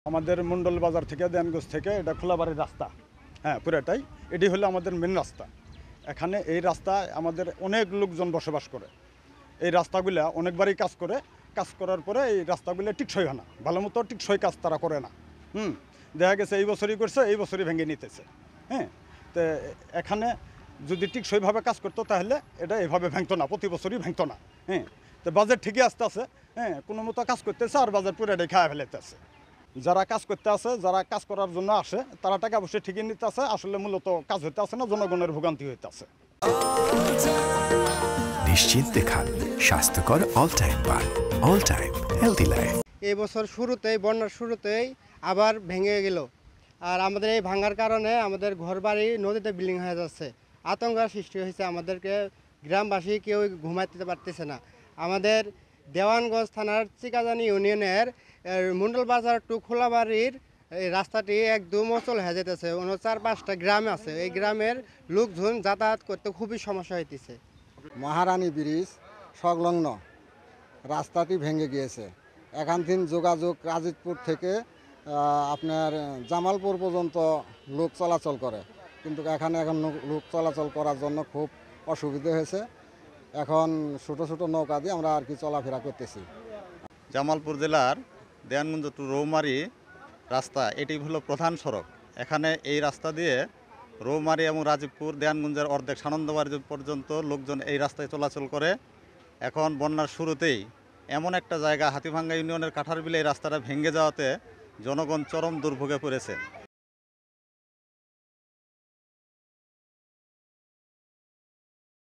আমাদের মণ্ডল বাজার থেকে দেয়ানগঞ্জ থেকে এটা খোলাবাড়ির রাস্তা, হ্যাঁ পুরাটাই এটি হলো আমাদের মেন রাস্তা। এখানে এই রাস্তায় আমাদের অনেক লোকজন বসবাস করে। এই রাস্তাগুলা অনেকবারই কাজ করে, কাজ করার পরে এই রাস্তাগুলো টিকসই হয় না, ভালো মতো টিকসই কাজ তারা করে না। দেখা গেছে এই বছরই করছে, এই বছরই ভেঙে নিতেছে। হ্যাঁ, তো এখানে যদি টিকসইভাবে কাজ করতো তাহলে এটা এভাবে ভাঙতো না, প্রতি বছরই ভাঙতো না। হ্যাঁ, তো বাজেট ঠিকই আসতে আছে, হ্যাঁ কোনো মতো কাজ করতেছে আর বাজার পুরোটাই খাওয়া ফেলাইতেছে। যারা কাজ করতে আসে, যারা কাজ করার জন্য আসে, তারা টাকা অবশ্যই ঠিকই নিতে আছে, আসলে মূলত কাজ হইতে আসে না, জনগণের ভোগান্তি হইতে আছে। নিশ্চিন্তে খান স্বাস্থ্যকর অল টাইম পান, অল টাইম হেলদি লাইফ। এই বছর শুরুতেই, বন্যার শুরুতেই আবার ভেঙে গেল। আর আমাদের এই ভাঙার কারণে আমাদের ঘরবাড়ি নদীতে বিলীন হয়ে যাচ্ছে। আতঙ্কের সৃষ্টি হয়েছে, আমাদেরকে গ্রামবাসী কেউ ঘুমাইতে পারতেছে না। আমাদের দেওয়ানগঞ্জ থানার চিকাজানি ইউনিয়নের মণ্ডল বাজার টু খোলাবাড়ির এই রাস্তাটি একদম অচল হয়ে যেতেছে। 4-5টা গ্রাম আছে, এই গ্রামের লোকজন যাতায়াত করতে খুবই সমস্যা হইতেছে। মহারানী ব্রিজ সংলগ্ন রাস্তাটি ভেঙে গিয়েছে। এখান থেকে যোগাযোগ রাজিতপুর থেকে আপনার জামালপুর পর্যন্ত লোক চলাচল করে, কিন্তু এখন লোক চলাচল করার জন্য খুব অসুবিধা হয়েছে। এখন ছোটো ছোটো নৌকা দিয়ে আমরা আর কি চলাফেরা করতেছি। জামালপুর জেলার দেয়ানগঞ্জ টু রৌমারী রাস্তা এটি হলো প্রধান সড়ক। এখানে এই রাস্তা দিয়ে রৌমারী এবং রাজীবপুর, দেয়ানগঞ্জের অর্ধেক সানন্দবাড়ি পর্যন্ত লোকজন এই রাস্তায় চলাচল করে। এখন বন্যার শুরুতেই এমন একটা জায়গা হাতিভাঙ্গা ইউনিয়নের কাঠারবিলে এই রাস্তাটা ভেঙে যাওয়াতে জনগণ চরম দুর্ভোগে পড়েছে।